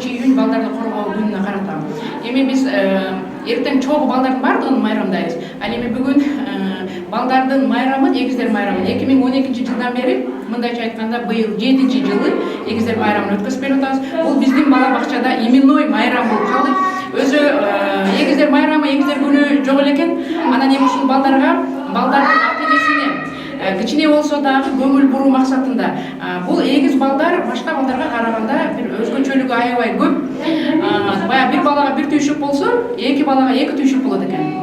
июнь балдарды коргоо күнүнө карата. Эми биз эртең чогуу балдардын бардыгын майрамдайбыз. Ал эми бүгүн балдардын майрамы, эгиздер майрамы 2012-жылдан бери, мындайча айтканда быйыл 7-жылы эгиздер майрамын өткөзүп берип атабыз. Бул биздин бала бакчада именной майрам болуп калды. Өзү эгиздер майрамы, эгиздер күнү жок элекен. Анан эми ушул балдардын ата-энесине кичине болсо дагы көңүл буруу максатында бул эгиз балдар башка балдарга караганда бир өзгөчөлүгү аябай көп. Баягы бир балага бир түйшүк болсо, эки балага эки түйшүк болот экен.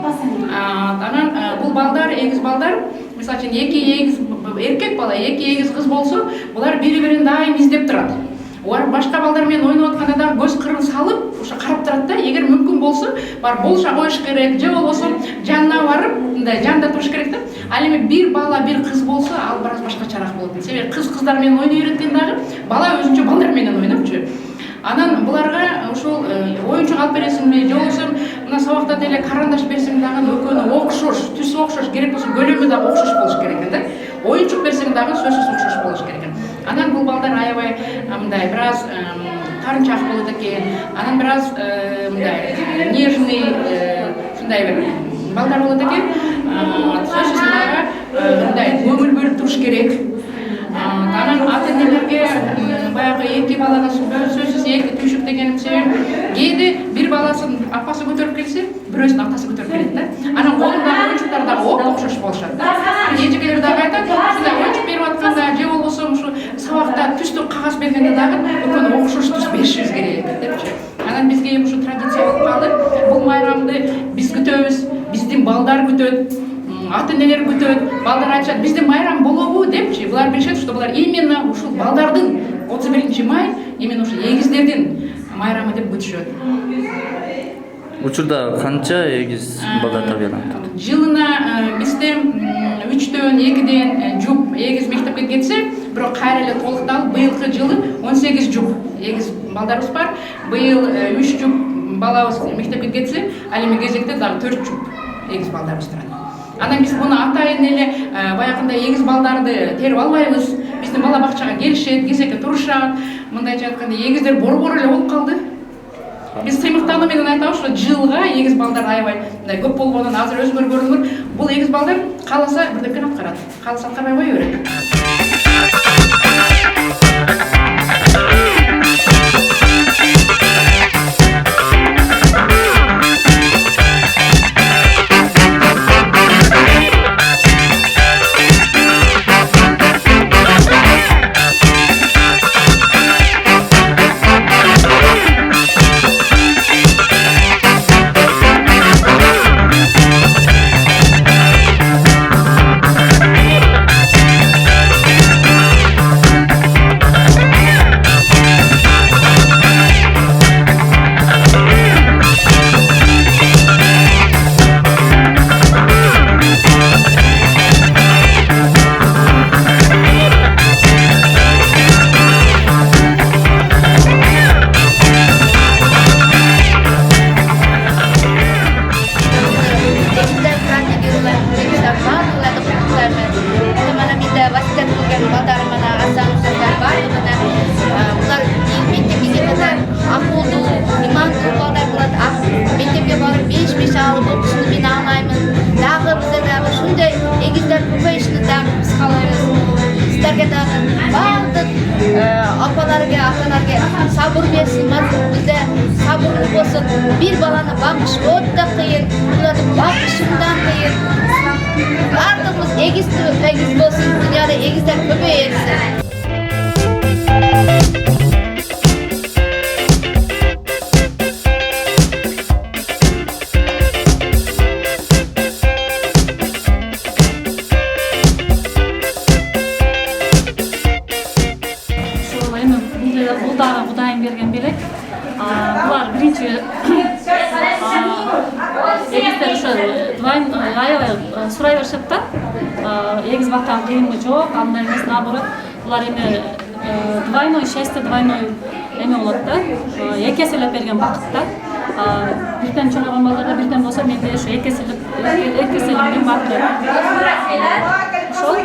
Анан бул балдар, эгиз балдар, мисалы үчүн эки эгиз эркек бала, эки эгиз кыз болсо, булар бири-бирин дайым издеп турат. Олар башка балдар менен ойноп атканда дагы көз кырын салып, ошо карап турат да. Эгер мүмкүн болсо, бар болша коюш керек, же болбосо жанына барып, мындай жанда туруш керек да. Ал эми бир бала, бир кыз болсо, ал бир аз башкачараак болот. Себеби кыздар менен ойной берет дагы, бала өзүнчө балдар менен ойнопчу. Анан буларга ошол оюнчук алып бересиңби, же болбосо мына сабакта деле карандаш берсең дагы экөөнү окшош, түсү окшош, керек болсо көлөмү дагы окшош болуш керек экен да. Оюнчук берсең дагы сөзсүз окшош болуш керек экен. Анан бул балдар аябай мындай бир аз карынчак болот экен. Анан бир аз мындай нежный, ушундай бир балдар болот экен. Сөзсүз дагы мындай көңүл бөлүп туруш керек. Анан ата-энелерге баягы эки балага сөзсүз эки түйшүк дегеним себеби кээде бир баласын апасы көтөрүп келсе, бирөөсүн атасы көтөрүп келет да. Анан колундагы оюнчуктар дагы окшош болушат да. Эжекелер дагы айтат, ушундай оюнчук берип атканда же болбосо ушу сабакта түстүк кагаз бергенде дагы экөөнү окшош түс беришибиз керек депчи. Анан бизге эми ушу традиция болуп калды. Бул майрамды биз күтөбүз, биздин балдар күтөт. Ата-энелер күтөт, балдар айтышат, биздин майрам болобу депчи. Булар билишет, что булар именно ушул балдардын 31-май именно ушу эгиздердин майрамы деп күтүшөт. Учурда канча эгиз бала табылат? Жылына бизде 3-төн 2ден жуп эгиз мектепке кетсе, бирок кайра эле толукталып, быйылкы жылы 18 жуп эгиз балдарыбыз бар. Быйыл 3 жуп балабыз мектепке кетсе, ал эми кезекте дагы 4 жуп эгиз балдарыбыз турат. Анан биз буну атайын баягындай эгиз балдарды терип албайбыз. Биздин бала бакчага келишет, кезекке турушат. Мындайча айтканда эгиздер борбор эле болуп калды. Биз сыймыктануу менен айтабыз, что жылга эгиз балдар аябай мындай көп болгонун азыр өзгөргөнүн. Бул эгиз балдар кааласа бирдекени аткарат, кааласа аткарбай кое берет. Apalarga, atalarga sabır versin, bizde sabırlı olsun. Bir balana bakış o da kıyın, bunların bakışından kıyın. Ardımız egiz olsun, dünyada egizler köpeyersin. Budayım bergen belek. Bular birinci egizler uşu aябай сурай беришет да. Эгиз бактан кыйынбы жок, андай эмес, наоборот. Булар эми двойной счастье, двойной эме болот да. Эки эселеп берген бакыт да. Бирден чоңойгон балдарда бирден болсо менде ушу эки эселеп бакыт. Ошол